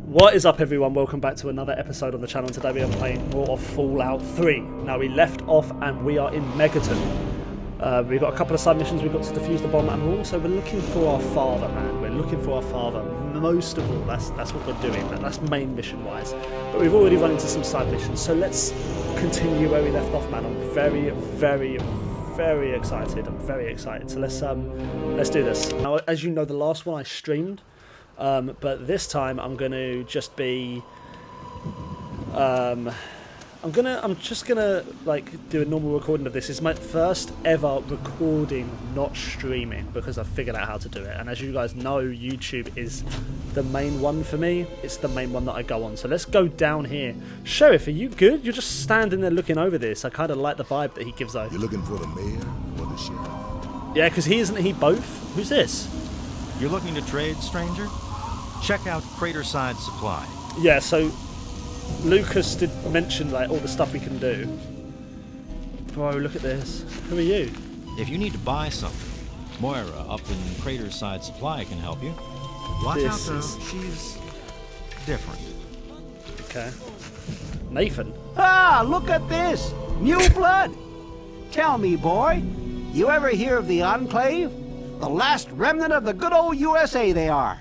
What is up, everyone? Welcome back to another episode on the channel. Today we are playing more of Fallout 3. Now, we left off and we are in Megaton. We've got a couple of side missions. We've got to defuse the bomb, and we're looking for our father, man. We're looking for our father. Most of all, that's what we're doing. That's main mission-wise. But we've already run into some side missions, so let's continue where we left off, man. I'm very, very, very excited. I'm very excited. So let's do this. Now, as you know, the last one I streamed. But this time I'm going to just be, I'm just gonna like do a normal recording of this. It's my first ever recording, not streaming, because I've figured out how to do it. And as you guys know, YouTube is the main one for me. It's the main one that I go on. So let's go down here. Sheriff, are you good? You're just standing there looking over this. I kind of like the vibe that he gives out. You're looking for the mayor or the sheriff? Yeah, because isn't he both? Who's this? You're looking to trade, stranger? Check out Craterside Supply. Yeah, so Lucas did mention like all the stuff we can do. Bro, look at this. Who are you? If you need to buy something, Moira up in Craterside Supply can help you. Watch out though, she's different. Okay. Nathan. Ah, look at this! New blood! Tell me, boy, you ever hear of the Enclave? The last remnant of the good old USA they are.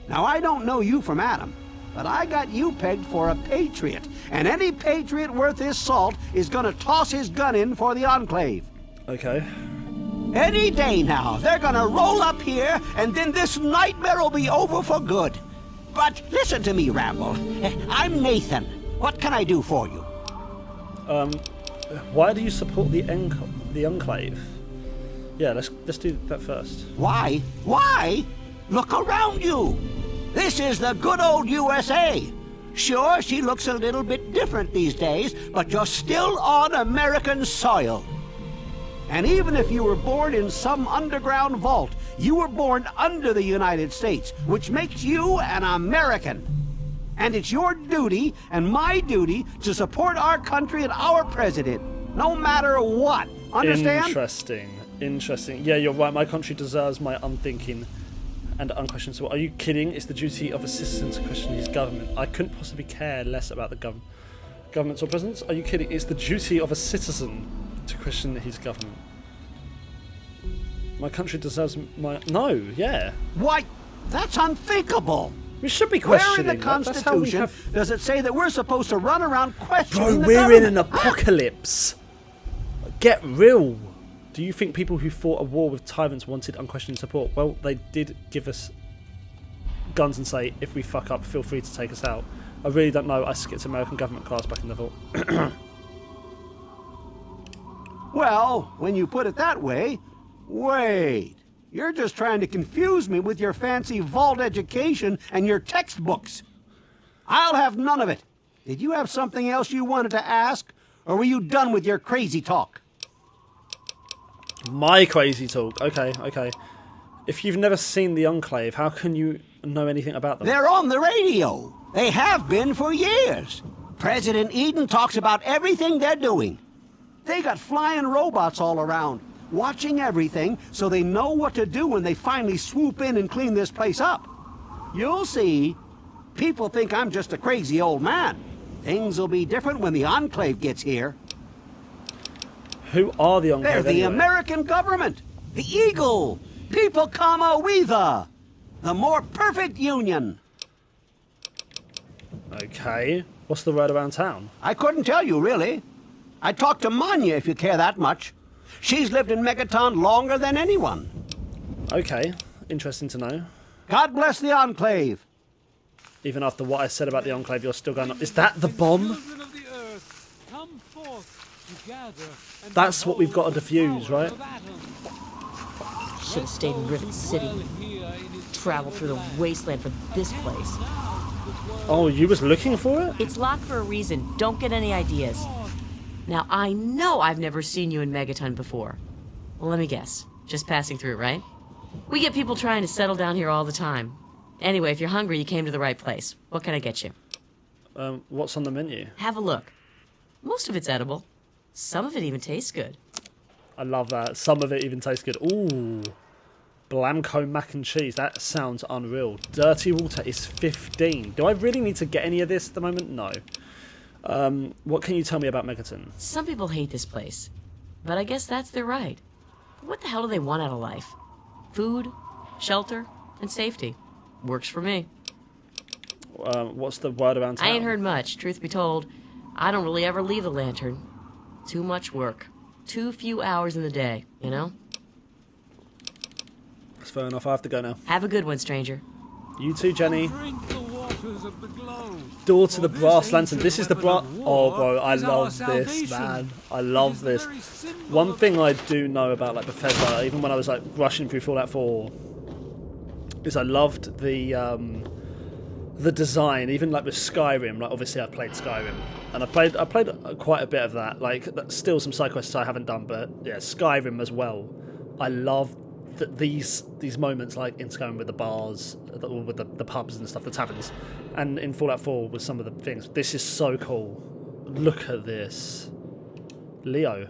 Now, I don't know you from Adam, but I got you pegged for a patriot, and any patriot worth his salt is gonna toss his gun in for the Enclave. Okay. Any day now, they're gonna roll up here, and then this nightmare will be over for good. But listen to me, Ramble. I'm Nathan. What can I do for you? Why do you support the Enclave? Yeah, let's do that first. Why? Why? Look around you. This is the good old USA. Sure, she looks a little bit different these days, but you're still on American soil. And even if you were born in some underground vault, you were born under the United States, which makes you an American. And it's your duty and my duty to support our country and our president, no matter what. Understand? Interesting. Yeah, you're right. My country deserves my unthinking and unquestioned support. Are you kidding? It's the duty of a citizen to question his government. I couldn't possibly care less about the governments or presidents. Are you kidding? It's the duty of a citizen to question his government. My country deserves my... No, yeah. Why, that's unthinkable. We should be questioning. Where in the Constitution does it say that we're supposed to run around questioning the we're government? in an apocalypse. Get real. Do you think people who fought a war with tyrants wanted unquestioned support? Well, they did give us guns and say, if we fuck up, feel free to take us out. I really don't know. I skipped American government class back in the vault. Well, when you put it that way, wait. You're just trying to confuse me with your fancy vault education and your textbooks. I'll have none of it. Did you have something else you wanted to ask, or were you done with your crazy talk? My crazy talk. Okay. If you've never seen the Enclave, how can you know anything about them? They're on the radio. They have been for years. President Eden talks about everything they're doing. They got flying robots all around, watching everything so they know what to do when they finally swoop in and clean this place up. You'll see. People think I'm just a crazy old man. Things will be different when the Enclave gets here. Who are the Enclave? They're the American government. The Eagle. People comma weather. The more perfect union. Okay. What's the word around town? I couldn't tell you, really. I'd talk to Manya if you care that much. She's lived in Megaton longer than anyone. Okay. Interesting to know. God bless the Enclave. Even after what I said about the Enclave, you're still going on. Is that the bomb? That's what we've got to defuse, right? Should have stayed in Rivet City. Traveled through the wasteland for this place. Oh, you was looking for it? It's locked for a reason. Don't get any ideas. Now, I know I've never seen you in Megaton before. Well, let me guess. Just passing through, right? We get people trying to settle down here all the time. Anyway, if you're hungry, you came to the right place. What can I get you? What's on the menu? Have a look. Most of it's edible. Some of it even tastes good. I love that. Some of it even tastes good. Ooh. Glamco mac and cheese. That sounds unreal. Dirty water is 15. Do I really need to get any of this at the moment? No. What can you tell me about Megaton? Some people hate this place, but I guess that's their right. What the hell do they want out of life? Food, shelter, and safety. Works for me. What's the word around town? I ain't heard much, truth be told. I don't really ever leave the lantern. Too much work. Too few hours in the day, you know? That's fair enough. I have to go now. Have a good one, stranger. You too, Jenny. Drink the waters of the globe. Door to the For brass this lantern. This is the ancient brass... weapon of Oh, war bro, I is our love this, salvation. man. I It love is the this. very symbol One of- thing I do know about like Bethesda, even when I was like rushing through Fallout 4, is I loved the design. Even like with Skyrim, like obviously I played Skyrim, and I played quite a bit of that. Like still some side quests I haven't done, but yeah, Skyrim as well. I love these moments like in Skyrim with the bars, with the pubs and stuff, the taverns, and in Fallout 4 with some of the things. This is so cool. Look at this, Leo.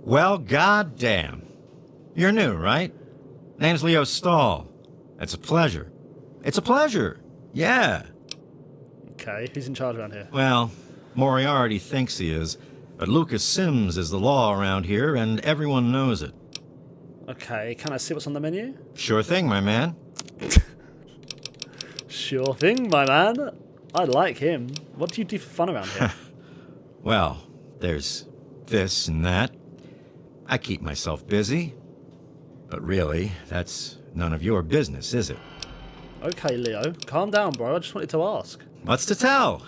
Well, goddamn. You're new, right? Name's Leo Stahl. It's a pleasure. It's a pleasure. Yeah. Okay, who's in charge around here? Well, Moriarty thinks he is, but Lucas Sims is the law around here, and everyone knows it. Okay, can I see what's on the menu? Sure thing, my man. Sure thing, my man. I like him. What do you do for fun around here? Well, there's this and that. I keep myself busy. But really, that's none of your business, is it? Okay, Leo, calm down, bro. I just wanted to ask. What's to tell?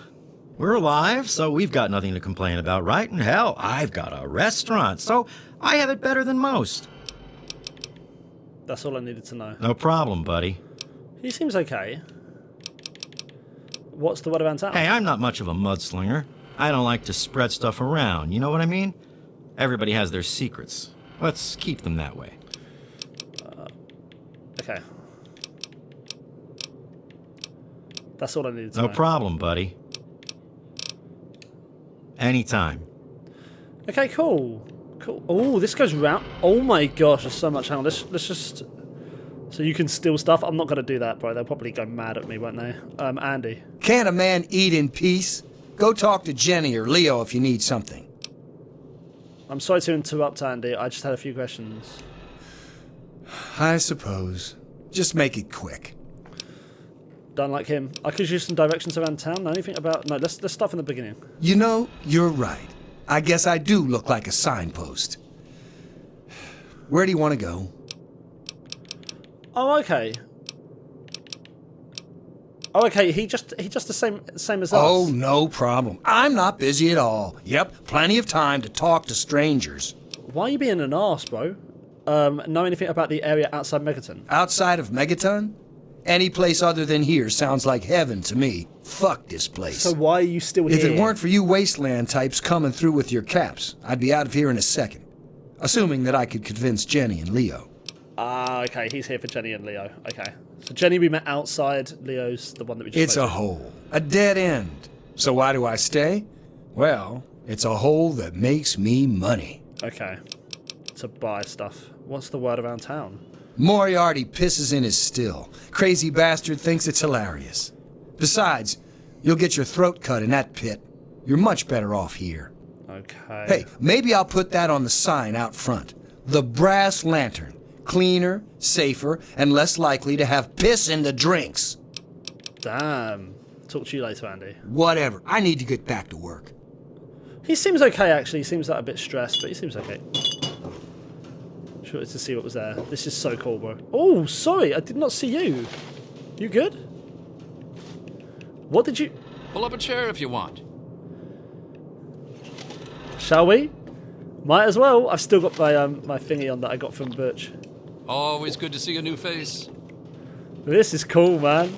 We're alive, so we've got nothing to complain about, right? And hell, I've got a restaurant, so I have it better than most. That's all I needed to know. No problem, buddy. He seems okay. What's the word around town? Hey, I'm not much of a mudslinger. I don't like to spread stuff around, you know what I mean? Everybody has their secrets. Let's keep them that way. Okay. That's all I needed to know. No problem, buddy. Anytime. Okay, cool. Cool. Oh, this goes round. Oh my gosh, there's so much. Hang on, let's just... So you can steal stuff? I'm not going to do that, bro. They'll probably go mad at me, won't they? Andy. Can't a man eat in peace? Go talk to Jenny or Leo if you need something. I'm sorry to interrupt, Andy. I just had a few questions. I suppose. Just make it quick. Don't like him. I could use some directions around town. Know anything about... No, let's start from the beginning. You know, you're right. I guess I do look like a signpost. Where do you want to go? Oh, okay. Oh, okay. He just the same as us. Oh, no problem. I'm not busy at all. Yep, plenty of time to talk to strangers. Why are you being an arse, bro? Know anything about the area outside Megaton? Outside of Megaton? Any place other than here sounds like heaven to me. Fuck this place. So why are you still here? If it weren't for you wasteland types coming through with your caps, I'd be out of here in a second. Assuming that I could convince Jenny and Leo. Ah, okay. He's here for Jenny and Leo. Okay. So Jenny we met outside. Leo's the one that we just It's spoke a to. hole. A dead end. So why do I stay? Well, it's a hole that makes me money. Okay. To buy stuff. What's the word around town? Moriarty pisses in his still. Crazy bastard thinks it's hilarious. Besides, you'll get your throat cut in that pit. You're much better off here. Okay. Hey, maybe I'll put that on the sign out front. The Brass Lantern. Cleaner, safer, and less likely to have piss in the drinks. Damn. Talk to you later, Andy. Whatever. I need to get back to work. He seems okay, actually. He seems like a bit stressed, but he seems okay. Just wanted to see what was there. This is so cool, bro. Oh, sorry. I did not see you. You good? What did you... Pull up a chair if you want. Shall we? Might as well. I've still got my my thingy on that I got from Butch. Always good to see a new face. This is cool, man.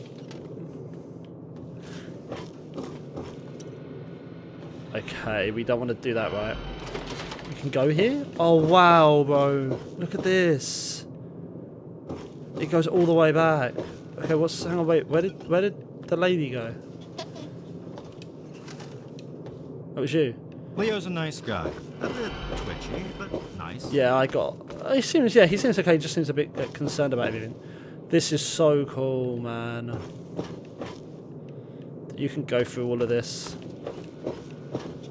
Okay, we don't want to do that, right? We can go here? Oh, wow, bro. Look at this. It goes all the way back. Okay, what's... Hang on, wait. Where did the lady go? That was you. Leo's a nice guy. A bit twitchy, but nice. Yeah, he seems okay. He just seems a bit concerned about everything. This is so cool, man. You can go through all of this.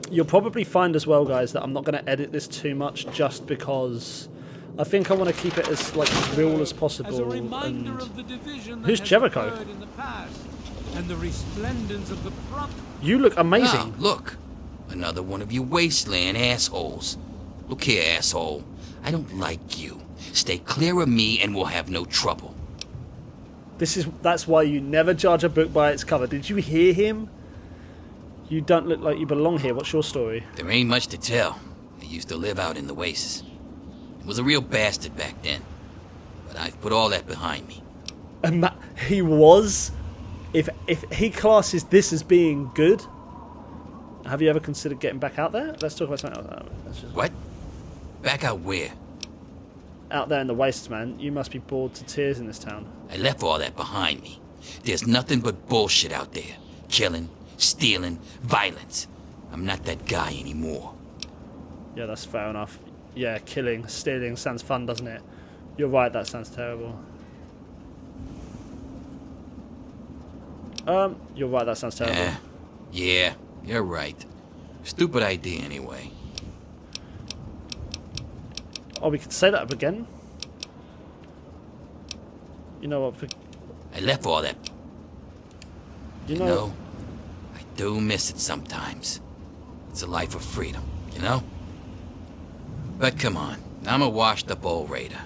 You'll probably find as well, guys, that I'm not going to edit this too much, just because I think I want to keep it as like real as possible. As a reminder and of the division that who's has Jericho? occurred in the past, and the resplendence of the front. You look amazing. Ah, look. Another one of you wasteland assholes. Look here, asshole. I don't like you. Stay clear of me and we'll have no trouble. That's why you never judge a book by its cover. Did you hear him? You don't look like you belong here. What's your story? There ain't much to tell. I used to live out in the wastes. I was a real bastard back then. But I've put all that behind me. He was? If he classes this as being good, have you ever considered getting back out there? Let's talk about something else. What? Back out where? Out there in the wastes, man. You must be bored to tears in this town. I left all that behind me. There's nothing but bullshit out there. Killing, stealing, violence. I'm not that guy anymore. Yeah, that's fair enough. Yeah, killing, stealing sounds fun, doesn't it? You're right, that sounds terrible. You're right, that sounds terrible. Yeah, you're right. Stupid idea anyway. Oh, we could say that up again. You know what? I left all that. You You know, know, I do miss it sometimes. It's a life of freedom, you know? But come on, I'm a washed-up old raider.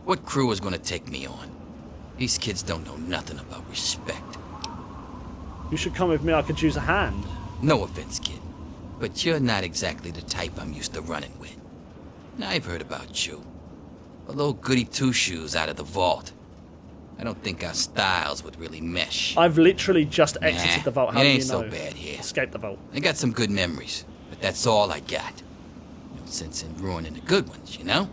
What crew is gonna take me on? These kids don't know nothing about respect. you should come with me. I could use a hand. No offense, kid, but you're not exactly the type I'm used to running with. Now, I've heard about you. A little goody two-shoes out of the vault. I don't think our styles would really mesh. I've literally just exited the vault. How it do you ain't know? so bad here. Escape the vault. I got some good memories, but that's all I got. No sense in ruining the good ones, you know?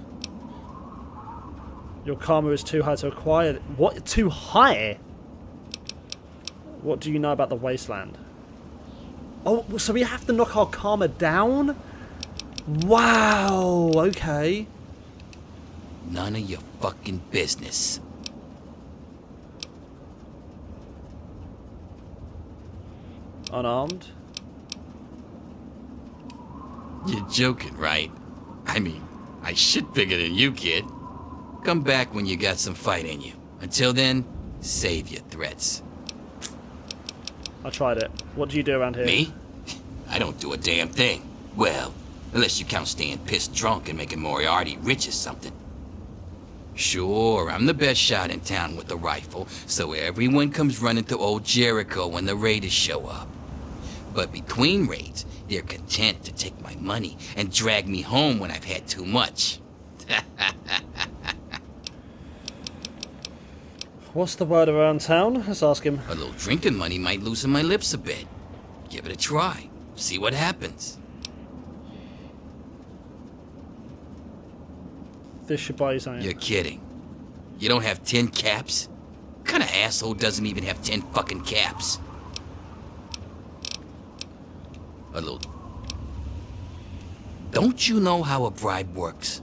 Your karma is too high to acquire. What? Too high? What do you know about the wasteland? Oh, so we have to knock our karma down? Wow. Okay. None of your fucking business. Unarmed. You're joking, right? I mean, I shit bigger than you, kid. Come back when you got some fight in you. Until then, save your threats. I tried it. What do you do around here? Me? I don't do a damn thing. Well, unless you count staying pissed drunk and making Moriarty rich or something. Sure, I'm the best shot in town with a rifle, so everyone comes running to old Jericho when the raiders show up. But between raids, they're content to take my money and drag me home when I've had too much. What's the word around town? Let's ask him. A little drinking money might loosen my lips a bit. Give it a try. See what happens. This should buy you something. You're kidding. You don't have 10 caps? What kind of asshole doesn't even have 10 fucking caps? A little... Don't you know how a bribe works?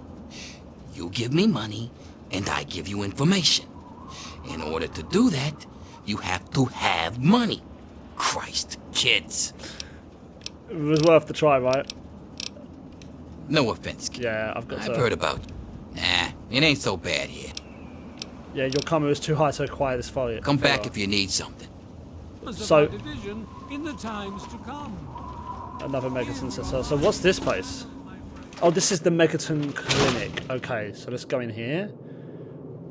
You give me money, and I give you information. In order to do that, you have to have money. Christ, kids. It was worth the try, right? No offense, kid. Yeah, I've got to. I've heard about you. Nah, it ain't so bad here. Yeah, your karma is too high to acquire this folly. Come back if you need something. Was of So- our division in the times to come. Another Megaton says so. So what's this place? Oh, this is the Megaton Clinic. Okay, so let's go in here.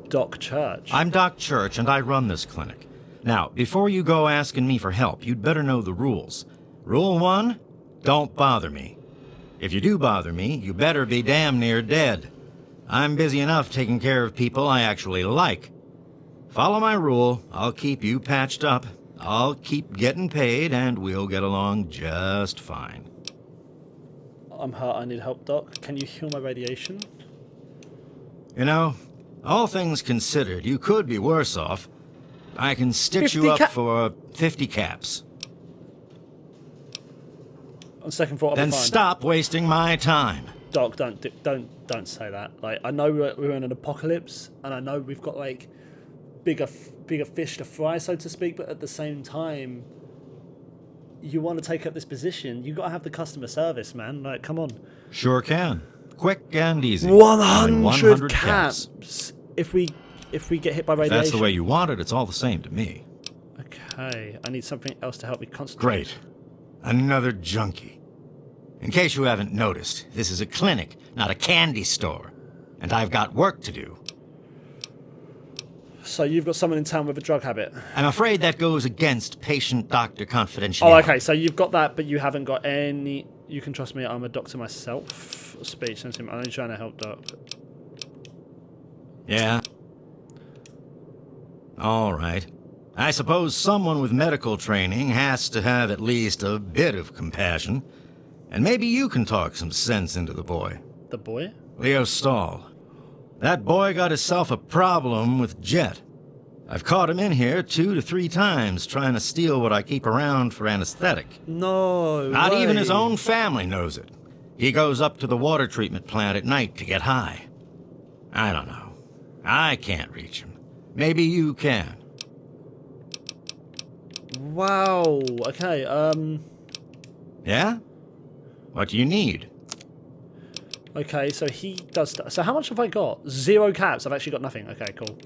Doc Church. I'm Doc Church, and I run this clinic. Now, before you go asking me for help, you'd better know the rules. Rule 1, don't bother me. If you do bother me, you better be damn near dead. I'm busy enough taking care of people I actually like. Follow my rule, I'll keep you patched up. I'll keep getting paid, and we'll get along just fine. I'm hurt. I need help, Doc. Can you heal my radiation? You know, all things considered, you could be worse off. I can stitch you 50 up for 50 caps. On second thought, I'll Then be fine. stop wasting my time. Doc, don't say that. Like, I know we're in an apocalypse, and I know we've got like bigger fish to fry, so to speak. But at the same time, you want to take up this position, you got to have the customer service, man. Like, come on. Sure can. Quick and easy. 100 caps. If we get hit by If radiation. that's the way you want it, it's all the same to me. Okay, I need something else to help me concentrate. Great. Another junkie. In case you haven't noticed, this is a clinic, not a candy store. And I've got work to do. So you've got someone in town with a drug habit. I'm afraid that goes against patient-doctor confidentiality. Oh, okay, so you've got that, but you haven't got any... You can trust me, I'm a doctor myself. Speech, I'm only trying to help Doc. Yeah? All right. I suppose someone with medical training has to have at least a bit of compassion. And maybe you can talk some sense into the boy. The boy? Leo Stahl. That boy got himself a problem with Jet. I've caught him in here 2 to 3 times trying to steal what I keep around for anesthetic. No Not even his way. own family knows it. He goes up to the water treatment plant at night to get high. I don't know. I can't reach him. Maybe you can. Wow, okay, Yeah? What do you need? Okay, so he does stuff. So how much have I got? 0 caps. I've actually got nothing. Okay, cool.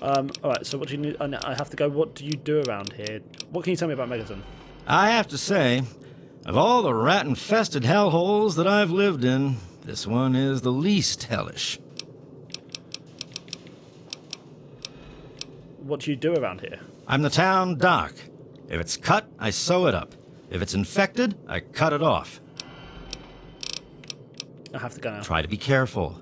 Alright, so what do you need? I have to go. What do you do around here? What can you tell me about Megaton? I have to say, of all the rat-infested hellholes that I've lived in, this one is the least hellish. What do you do around here? I'm the town doc. If it's cut, I sew it up. If it's infected, I cut it off. I have to go now. Try to be careful.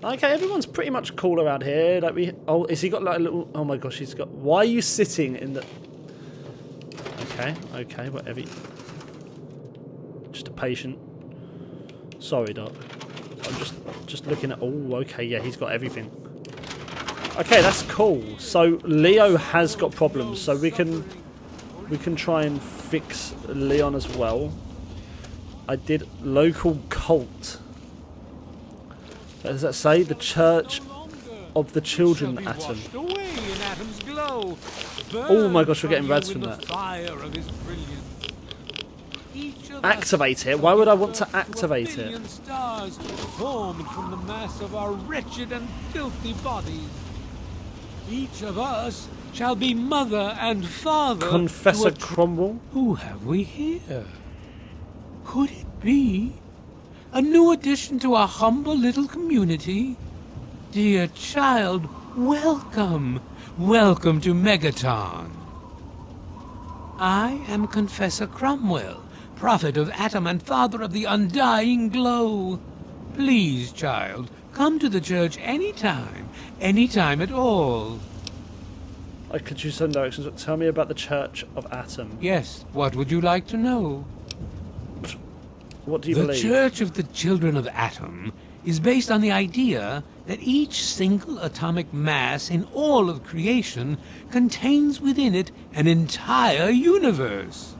Okay, everyone's pretty much cool around here. Like we. Oh, is he got like a little? Oh my gosh, he's got. Why are you sitting in the? Okay, whatever. Just a patient. Sorry, Doc. I'm just looking at. Oh, okay, yeah, he's got everything. Okay, that's cool. So Leo has got problems, so we can try and fix Leon as well. I did local cult. What does that say? The Church of the Children Atom. Oh my gosh, we're getting rads from that. Activate it? Why would I want to activate it? Stars formed from the mass of our wretched and filthy bodies. Each of us shall be mother and father. Confessor Cromwell? Who have we here? Could it be a new addition to our humble little community? Dear child, welcome. Welcome to Megaton. I am Confessor Cromwell, prophet of Atom and father of the undying glow. Please, child, come to the church anytime at all. I could use some directions, but tell me about the Church of Atom. Yes, what would you like to know? What do you The believe? Church of the Children of Atom is based on the idea that each single atomic mass in all of creation contains within it an entire universe.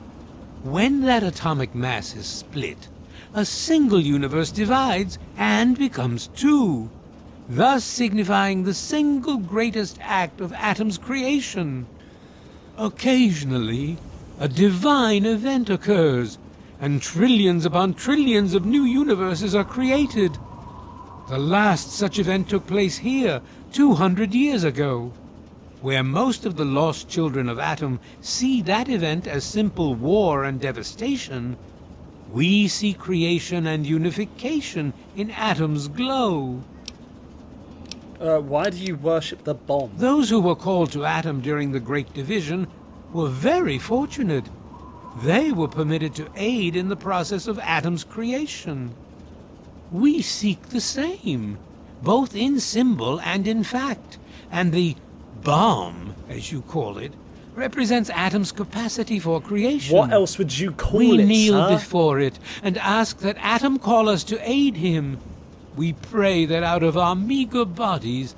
When that atomic mass is split, a single universe divides and becomes 2, thus signifying the single greatest act of Atom's creation. Occasionally, a divine event occurs, and trillions upon trillions of new universes are created. The last such event took place here 200 years ago. Where most of the lost children of Atom see that event as simple war and devastation, we see creation and unification in Atom's glow. Why do you worship the bomb? Those who were called to Atom during the Great Division were very fortunate. They were permitted to aid in the process of Atom's creation. We seek the same, both in symbol and in fact, and the bomb, as you call it, represents Atom's capacity for creation. What else would you call we it, kneel sir? before it and ask that Atom call us to aid him. We pray that out of our meager bodies,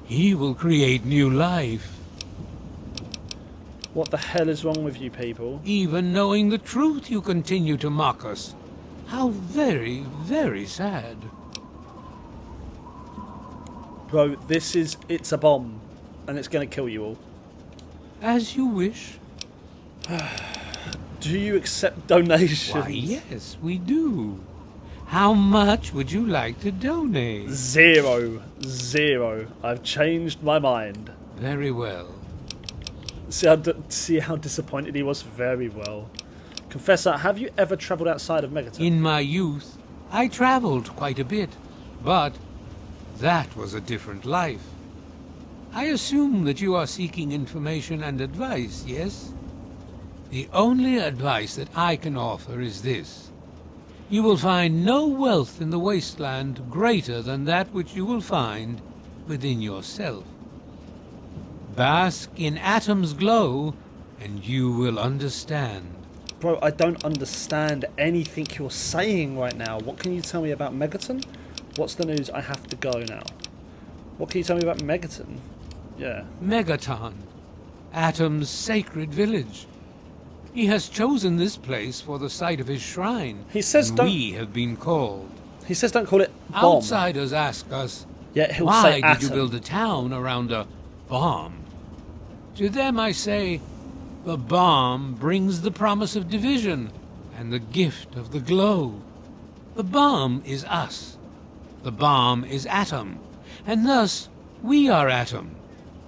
he will create new life. What the hell is wrong with you people? Even knowing the truth, you continue to mock us. How very, very sad. Bro, it's a bomb. And it's going to kill you all. As you wish. Do you accept donations? Why, yes, we do. How much would you like to donate? 0. I've changed my mind. Very well. See how disappointed he was? Very well. Confessor, have you ever travelled outside of Megaton? In my youth, I traveled quite a bit, but that was a different life. I assume that you are seeking information and advice, yes? The only advice that I can offer is this. You will find no wealth in the wasteland greater than that which you will find within yourself. Bask in Atom's glow, and you will understand. Bro, I don't understand anything you're saying right now. What can you tell me about Megaton? What's the news? I have to go now. What can you tell me about Megaton? Yeah. Megaton, Atom's sacred village. He has chosen this place for the site of his shrine. He says and don't... we have been called. He says don't call it bomb. Outsiders ask us, Yeah, he'll why say did atom. you build a town around a bomb? To them I say, the bomb brings the promise of division and the gift of the glow. The bomb is us. The bomb is Atom. And thus, we are Atom,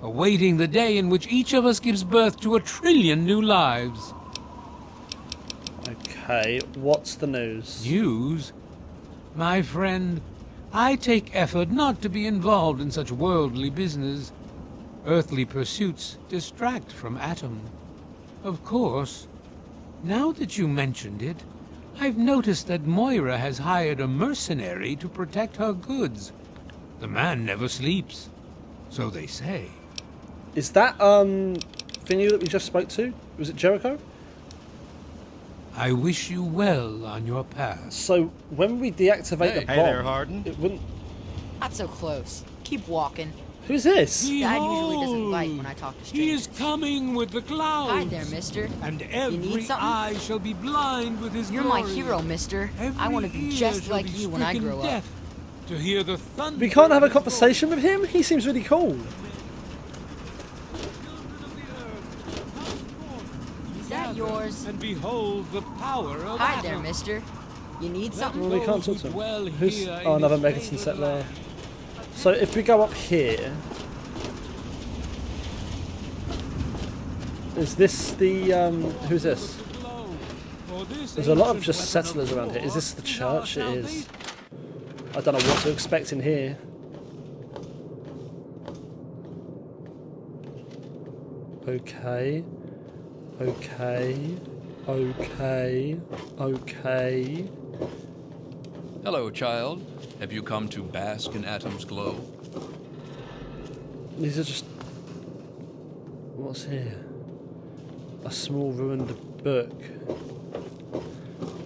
awaiting the day in which each of us gives birth to 1 trillion new lives. Okay, what's the news? News? My friend, I take effort not to be involved in such worldly business. Earthly pursuits distract from Atom. Of course, now that you mentioned it, I've noticed that Moira has hired a mercenary to protect her goods. The man never sleeps, so they say. Is that, thingy that we just spoke to? Was it Jericho? I wish you well on your path. So, when we deactivate the bomb... Hey there, Harden. It wouldn't... Not so close. Keep walking. Who's this? Dad usually doesn't bite when I talk to He is strangers. coming with the clouds. Hi there, mister. And need every something? eye shall be blind with his You're my glory. hero, mister. I Every want to be ear just shall like be you when I stricken grow up. deaf to hear the thunder. We can't have a of his conversation with him? He seems really cool. Is that yours? And behold the power of Hi there, Atom. mister. You need something? Well, we can't talk to Dwell him. Who's... here Oh, in another his Megaton favored set there. land. So, if we go up here... Is this the, who's this? There's a lot of just settlers around here. Is this the church? It is. I don't know what to expect in here. Okay. Okay. Okay. Okay. Hello, child. Have you come to bask in Atom's glow? These are just... What's here? A small ruined book.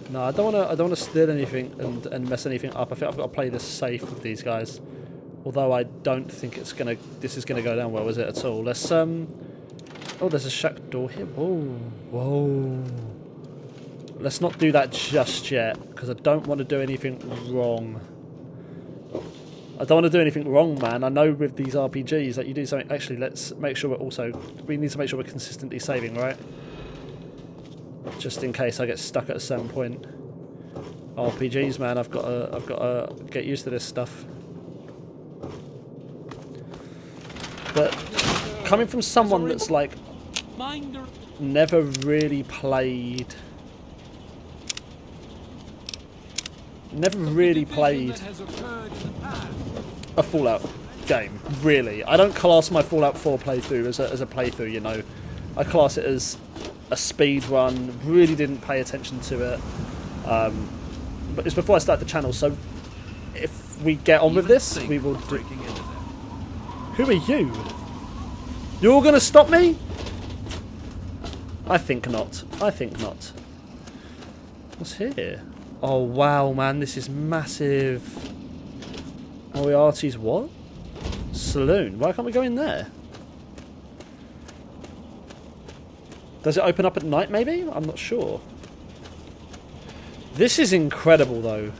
No, I don't want to steal anything and mess anything up. I think I've got to play this safe with these guys. Although I don't think this is gonna go down well, is it at all? Let's Oh, there's a shack door here. Whoa, whoa. Let's not do that just yet, because I don't want to do anything wrong. I don't want to do anything wrong, man. I know with these RPGs that you do something... Actually, let's make sure we need to make sure we're consistently saving, right? Just in case I get stuck at a certain point. RPGs, man, I've got to get used to this stuff. But coming from someone that's like never really played a Fallout game, really. I don't class my Fallout 4 playthrough as a playthrough, you know. I class it as a speed run. Really didn't pay attention to it. But it's before I started the channel, so if we get on with this, we will do... Who are you? You're gonna stop me? I think not. I think not. What's here? Oh wow, man, this is massive. Moriarty's what? Saloon. Why can't we go in there? Does it open up at night, maybe? I'm not sure. This is incredible, though.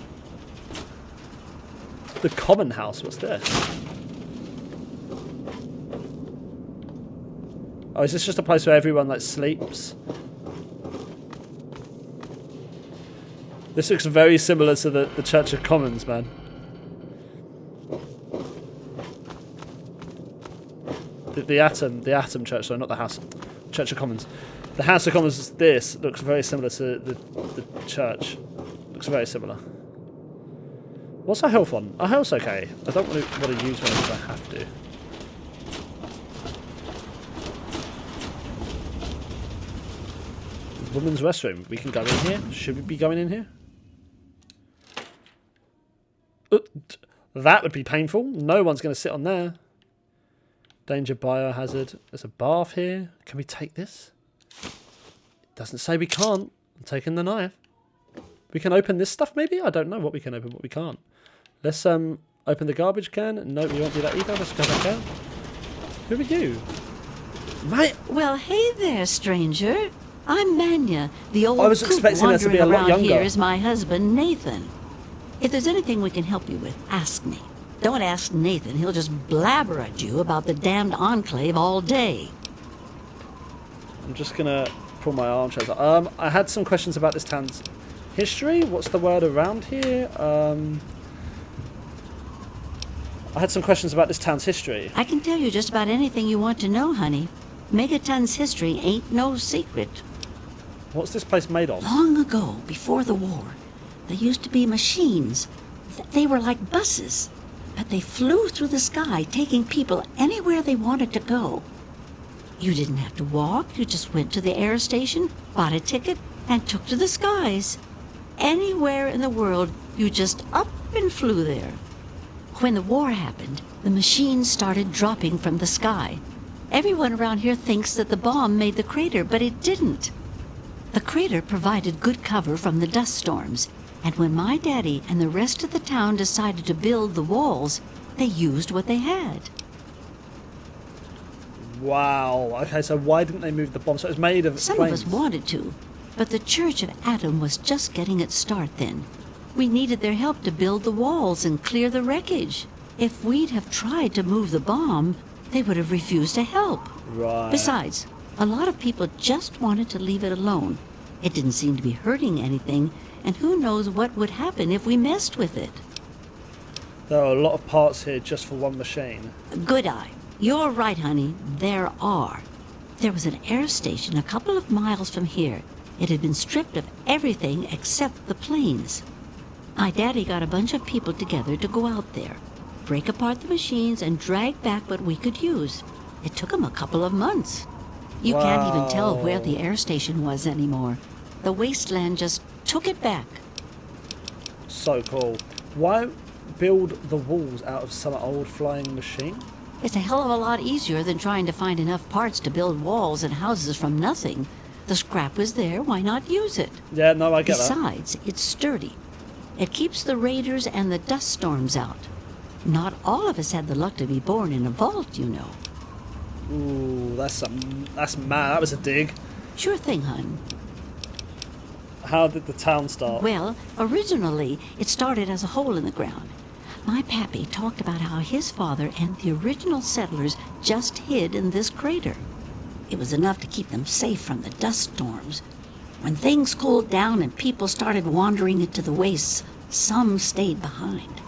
The common house, what's this? Oh, is this just a place where everyone, like, sleeps? This looks very similar to the Church of Commons, man. The Atom Church, sorry, not the House. Church of Commons. The House of Commons, this looks very similar to the church. Looks very similar. What's our health on? Our health's okay. I don't want to use one if I have to. Women's restroom. We can go in here. Should we be going in here? That would be painful. No one's going to sit on there. Danger biohazard. There's a bath here. Can we take this? It doesn't say we can't. I'm taking the knife. We can open this stuff maybe? I don't know what we can open, what we can't. Let's open the garbage can. No, we won't do that either. Let's go back out. Who are you? Mate. Well, hey there, stranger. I'm Manya. The old I was coot expecting her to be a lot wandering around younger. here is my husband, Nathan. If there's anything we can help you with, ask me. Don't ask Nathan. He'll just blabber at you about the damned enclave all day. I'm just gonna pull my armchairs up. I had some questions about this town's history. What's the word around here? I had some questions about this town's history. I can tell you just about anything you want to know, honey. Megaton's history ain't no secret. What's this place made of? Long ago, before the war, there used to be machines. They were like buses, but they flew through the sky, taking people anywhere they wanted to go. You didn't have to walk. You just went to the air station, bought a ticket, and took to the skies. Anywhere in the world, you just up and flew there. When the war happened, the machines started dropping from the sky. Everyone around here thinks that the bomb made the crater, but it didn't. The crater provided good cover from the dust storms, and when my daddy and the rest of the town decided to build the walls, they used what they had. Wow. Okay, so why didn't they move the bomb? So it was made of Some planes. of us wanted to, but the Church of Atom was just getting its start then. We needed their help to build the walls and clear the wreckage. If we'd have tried to move the bomb, they would have refused to help. Right. Besides, a lot of people just wanted to leave it alone. It didn't seem to be hurting anything, and who knows what would happen if we messed with it. There are a lot of parts here just for one machine. Good eye. You're right, honey. There are. There was an air station a couple of miles from here. It had been stripped of everything except the planes. My daddy got a bunch of people together to go out there, break apart the machines, and drag back what we could use. It took him a couple of months. You can't even tell where the air station was anymore. The wasteland just took it back. So cool. Why build the walls out of some old flying machine? It's a hell of a lot easier than trying to find enough parts to build walls and houses from nothing. The scrap was there, why not use it? Yeah, no, I get that. Besides, it's sturdy. It keeps the raiders and the dust storms out. Not all of us had the luck to be born in a vault, you know. Ooh, that's mad. That was a dig. Sure thing, hon. How did the town start? Well, originally, it started as a hole in the ground. My pappy talked about how his father and the original settlers just hid in this crater. It was enough to keep them safe from the dust storms. When things cooled down and people started wandering into the wastes, some stayed behind.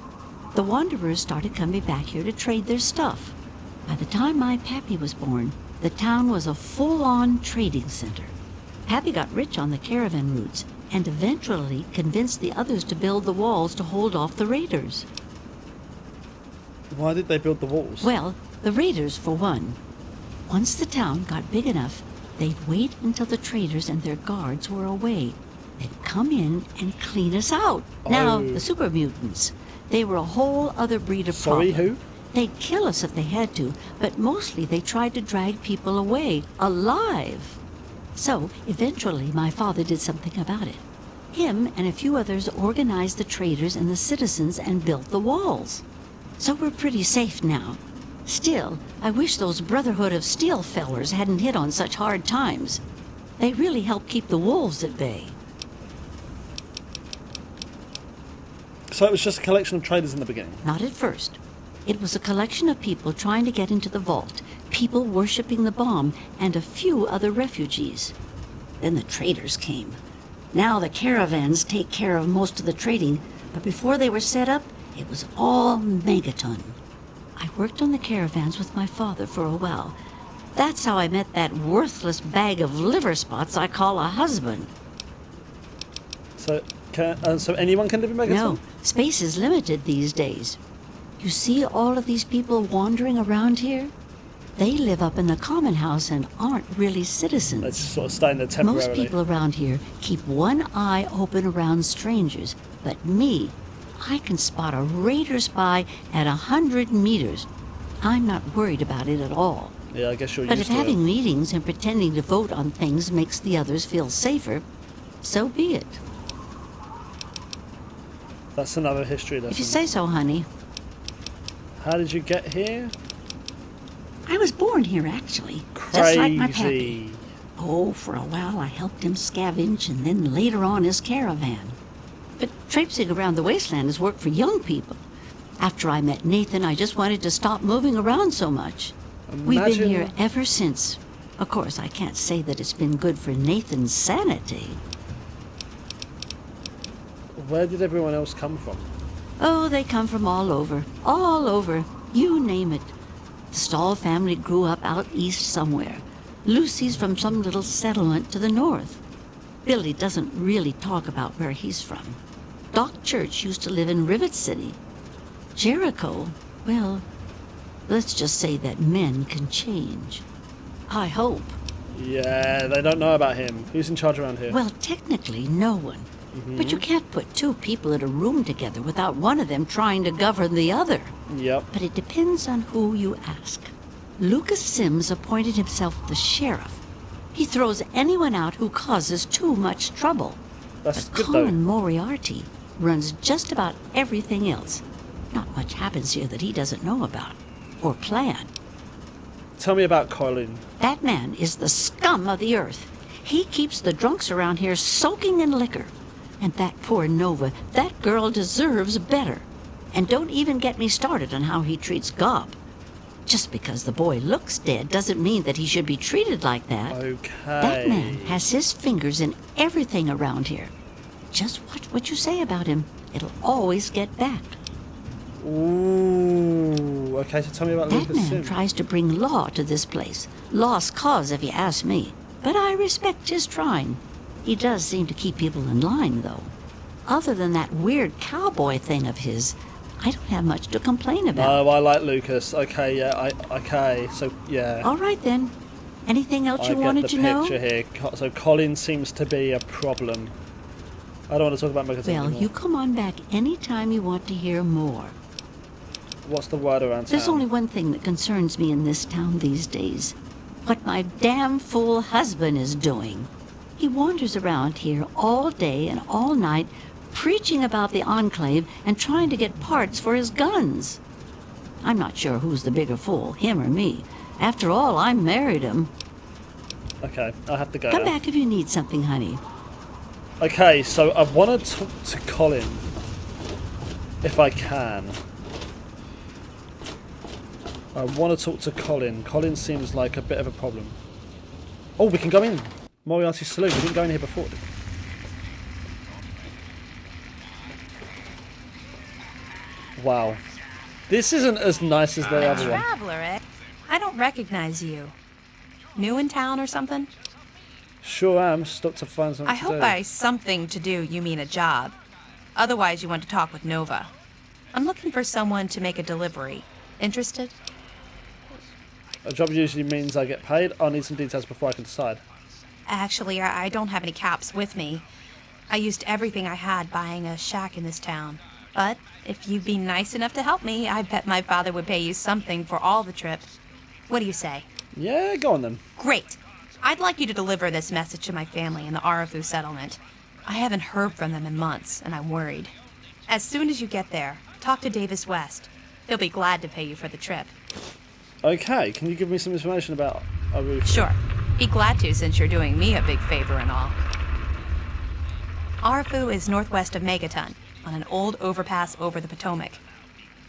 The wanderers started coming back here to trade their stuff. By the time my pappy was born, the town was a full-on trading center. Pappy got rich on the caravan routes and eventually convinced the others to build the walls to hold off the raiders. Why did they build the walls? Well, the raiders, for one. Once the town got big enough, they'd wait until the traders and their guards were away. They'd come in and clean us out. Now, the super mutants, they were a whole other breed of Sorry, problem. who? They'd kill us if they had to, but mostly they tried to drag people away, alive. So, eventually, my father did something about it. Him and a few others organized the traders and the citizens and built the walls. So we're pretty safe now. Still, I wish those Brotherhood of Steel fellers hadn't hit on such hard times. They really help keep the wolves at bay. So it was just a collection of traders in the beginning? Not at first. It was a collection of people trying to get into the vault, people worshipping the bomb, and a few other refugees. Then the traders came. Now the caravans take care of most of the trading, but before they were set up, it was all Megaton. I worked on the caravans with my father for a while. That's how I met that worthless bag of liver spots I call a husband. So, so anyone can live in Megaton? No, space is limited these days. You see all of these people wandering around here? They live up in the common house and aren't really citizens. They just sort of stay in there temporarily. Most people around here keep one eye open around strangers, but me, I can spot a raider spy at 100 meters. I'm not worried about it at all. Yeah, I guess you're But used if to having it. meetings and pretending to vote on things makes the others feel safer, so be it. That's another history lesson. If you say so, honey. How did you get here? I was born here, actually. Just like my pappy. Crazy. Oh, for a while I helped him scavenge and then later on his caravan. But traipsing around the wasteland is work for young people. After I met Nathan, I just wanted to stop moving around so much. We've been here ever since. Of course, I can't say that it's been good for Nathan's sanity. Where did everyone else come from? Oh, they come from all over. All over. You name it. The Stahl family grew up out east somewhere. Lucy's from some little settlement to the north. Billy doesn't really talk about where he's from. Doc Church used to live in Rivet City. Jericho, well, let's just say that men can change. I hope. Yeah, they don't know about him. Who's in charge around here? Well, technically, no one. But you can't put two people in a room together without one of them trying to govern the other. Yep. But it depends on who you ask. Lucas Sims appointed himself the sheriff. He throws anyone out who causes too much trouble. That's But good, Colin though. Moriarty runs just about everything else. Not much happens here that he doesn't know about or plan. Tell me about Colin. That man is the scum of the earth. He keeps the drunks around here soaking in liquor. And that poor Nova, that girl deserves better. And don't even get me started on how he treats Gob. Just because the boy looks dead doesn't mean that he should be treated like that. Okay. That man has his fingers in everything around here. Just watch what you say about him. It'll always get back. Ooh. Okay, so tell me about That Lucas man Sims. tries to bring law to this place. Lost cause, if you ask me. But I respect his trying. He does seem to keep people in line, though. Other than that weird cowboy thing of his, I don't have much to complain about. Oh, I like Lucas. Okay, yeah, okay, so, yeah. All right, then. Anything else you I wanted get to the know? picture here. So Colin seems to be a problem. I don't want to talk about Megaton Well, anymore. you come on back anytime you want to hear more. What's the word around town? There's only one thing that concerns me in this town these days. What my damn fool husband is doing. He wanders around here all day and all night, preaching about the Enclave and trying to get parts for his guns. I'm not sure who's the bigger fool, him or me. After all, I married him. Okay, I have to go Come now. back if you need something, honey. Okay, so I want to talk to Colin, if I can. I want to talk to Colin. Colin seems like a bit of a problem. Oh, we can go in. Moriarty's Saloon. We didn't go in here before. Wow. This isn't as nice as the other one. Traveler, eh? I don't recognize you. New in town or something? Sure am. Stopped to find something I to hope do. by something to do you mean a job. Otherwise, you want to talk with Nova. I'm looking for someone to make a delivery. Interested? A job usually means I get paid. I'll need some details before I can decide. Actually, I don't have any caps with me. I used everything I had buying a shack in this town. But if you'd be nice enough to help me, I bet my father would pay you something for all the trip. What do you say? Yeah, go on then. Great. I'd like you to deliver this message to my family in the Arafu settlement. I haven't heard from them in months, and I'm worried. As soon as you get there, talk to Davis West. He'll be glad to pay you for the trip. Okay, can you give me some information about Arufa? Sure. Be glad to, since you're doing me a big favor and all. Arfu is northwest of Megaton, on an old overpass over the Potomac.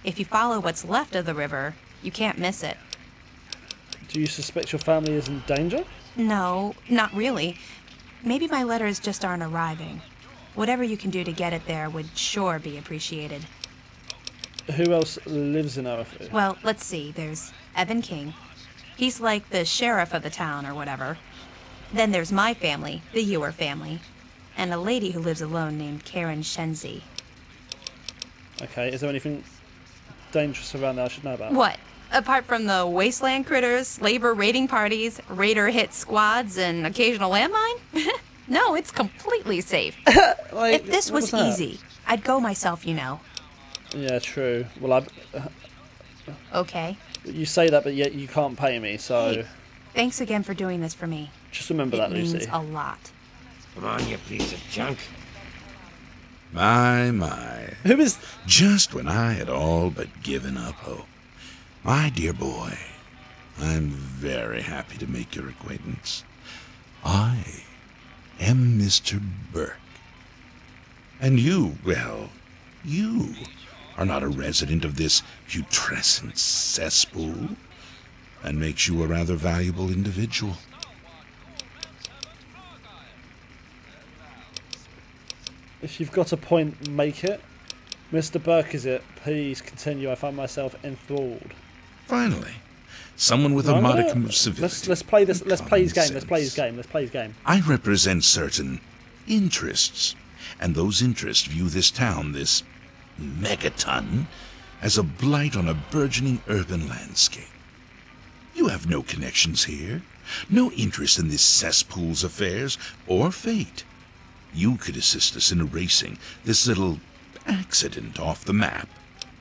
If you follow what's left of the river, you can't miss it. Do you suspect your family is in danger? No, not really. Maybe my letters just aren't arriving. Whatever you can do to get it there would sure be appreciated. Who else lives in Arfu? Well, let's see. There's Evan King. He's like the sheriff of the town or whatever. Then there's my family, the Ewer family, and a lady who lives alone named Karen Shenzi. Okay, is there anything dangerous around there I should know about? What? Apart from the wasteland critters, slaver raiding parties, raider hit squads, and occasional landmine? No, it's completely safe. If this was easy, I'd go myself, you know. Yeah, true. Well, Okay. you say that, but yet you can't pay me, so... Hey, thanks again for doing this for me. Just remember that, Lucy. It means a lot. Come on, you piece of junk. My. Who is... Just when I had all but given up hope. My dear boy, I'm very happy to make your acquaintance. I am Mr. Burke. And you, well, you are not a resident of this putrescent cesspool. That makes you a rather valuable individual. If you've got a point, make it. Mr. Burke, is it? Please continue. I find myself enthralled. Finally, someone with a modicum of civility. Let's play this. Let's play his game. Common Let's play his sense. game. Let's play his game. I represent certain interests, and those interests view this town, this Megaton, as a blight on a burgeoning urban landscape. You have no connections here, no interest in this cesspool's affairs or fate. You could assist us in erasing this little accident off the map.